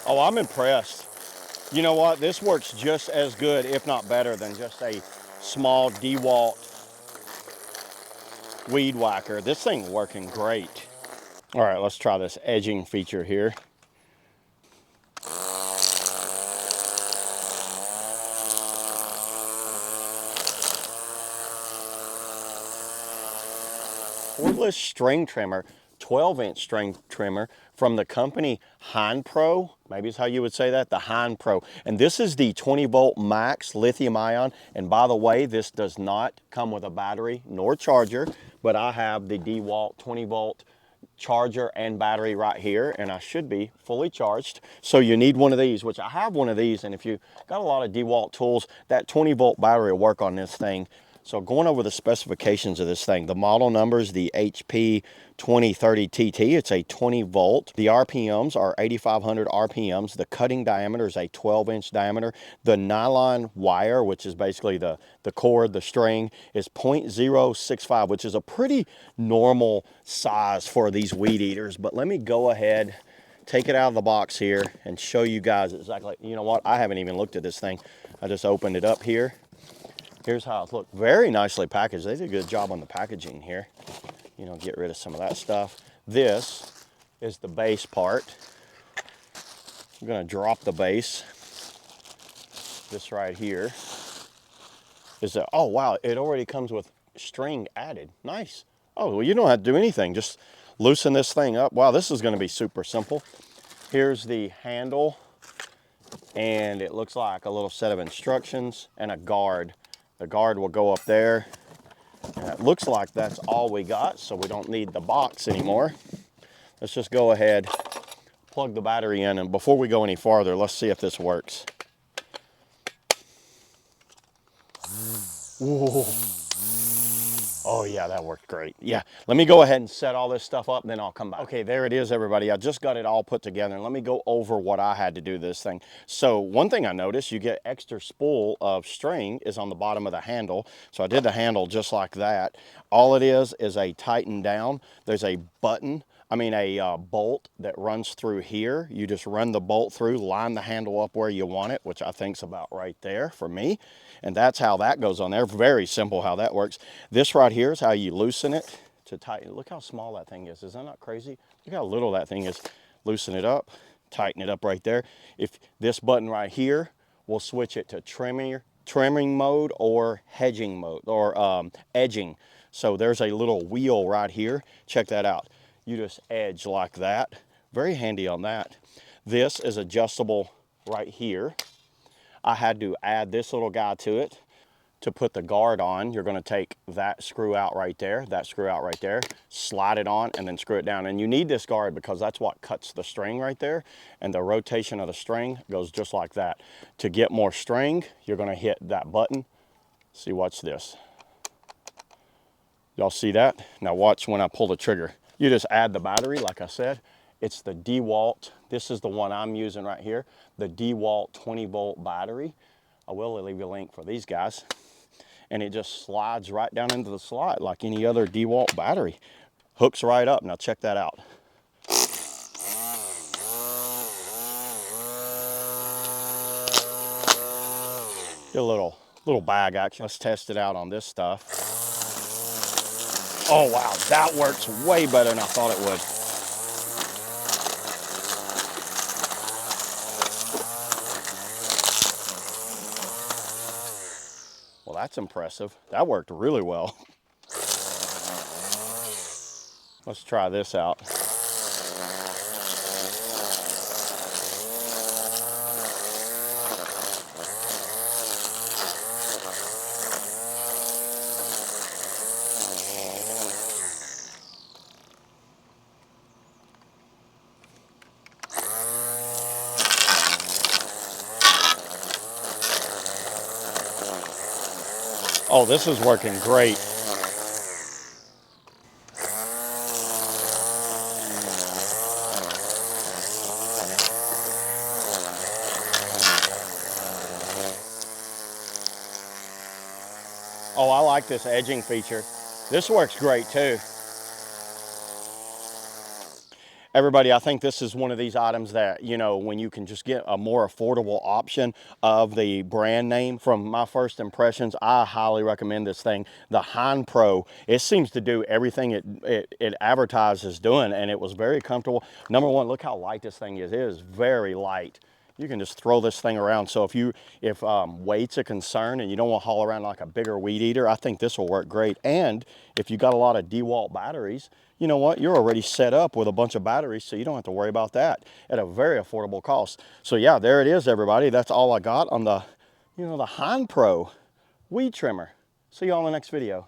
Oh, I'm impressed. You know what? This works just as good, if not better, than just a small DeWalt weed whacker. This thing working great. All right, let's try this edging feature here. Cordless string trimmer, 12-inch string trimmer from the company HEINPRO. Maybe it's how you would say that, the HEINPRO. And this is the 20-volt max lithium-ion. And by the way, this does not come with a battery nor charger, but I have the DeWalt 20-volt charger and battery right here, and I should be fully charged. So you need one of these, which I have one of these, and if you got a lot of DeWalt tools, that 20-volt battery will work on this thing. So going over the specifications of this thing, the model number is the HP 2030TT. It's a 20 volt. The RPMs are 8,500 RPMs. The cutting diameter is a 12-inch diameter. The nylon wire, which is basically the cord, the string, is 0.065, which is a pretty normal size for these weed eaters. But let me go ahead, take it out of the box here and show you guys exactly. You know what? I haven't even looked at this thing. I just opened it up here. Here's how it looks. Very nicely packaged. They did a good job on the packaging here. You know, get rid of some of that stuff. This is the base part. I'm gonna drop the base. This right here is a, oh wow, it already comes with string added. Nice. Oh, well, you don't have to do anything. Just loosen this thing up. Wow, this is gonna be super simple. Here's the handle, and it looks like a little set of instructions and a guard. The guard will go up there, and it looks like that's all we got, so we don't need the box anymore. Let's just go ahead, plug the battery in, and before we go any farther, let's see if this works. Whoa. Oh yeah, that worked great. Yeah, let me go ahead and set all this stuff up and then I'll come back. Okay, there it is, everybody. I just got it all put together, and let me go over what I had to do this thing. So one thing I noticed, you get extra spool of string is on the bottom of the handle. So I did the handle just like that. All it is a tighten down. There's a button, a bolt that runs through here. You just run the bolt through, line the handle up where you want it, which I think's about right there for me. And that's how that goes on there. Very simple how that works. This right here is how you loosen it to tighten. Look how small that thing is. Is that not crazy? Look how little that thing is. Loosen it up, tighten it up right there. If this button right here will switch it to trimming mode or hedging mode or edging. So there's a little wheel right here. Check that out. You just edge like that. Very handy on that. This is adjustable right here. I had to add this little guy to it to put the guard on. You're gonna take that screw out right there, slide it on, and then screw it down. And you need this guard because that's what cuts the string right there. And the rotation of the string goes just like that. To get more string, you're gonna hit that button. See, watch this. Y'all see that? Now watch when I pull the trigger. You just add the battery, like I said. It's the DeWalt, this is the one I'm using right here, the DeWalt 20-volt battery. I will leave you a link for these guys. And it just slides right down into the slot like any other DeWalt battery. Hooks right up. Now check that out. Get a little bag action. Let's test it out on this stuff. Oh wow, that works way better than I thought it would. Well, that's impressive. That worked really well. Let's try this out. Oh, this is working great. Oh, I like this edging feature. This works great too. everybody, I think this is one of these items that, you know, when you can just get a more affordable option of the brand name, from my first impressions, I highly recommend this thing. The HEINPRO, it seems to do everything it advertises doing, and it was very comfortable. Number one, look how light this thing is. It is very light. You can just throw this thing around. So if weight's a concern and you don't want to haul around like a bigger weed eater, I think this will work great. And if you got a lot of DeWalt batteries, you know what? You're already set up with a bunch of batteries, so you don't have to worry about that at a very affordable cost. So yeah, there it is, everybody. That's all I got on the, you know, the HEINPRO weed trimmer. See you all in the next video.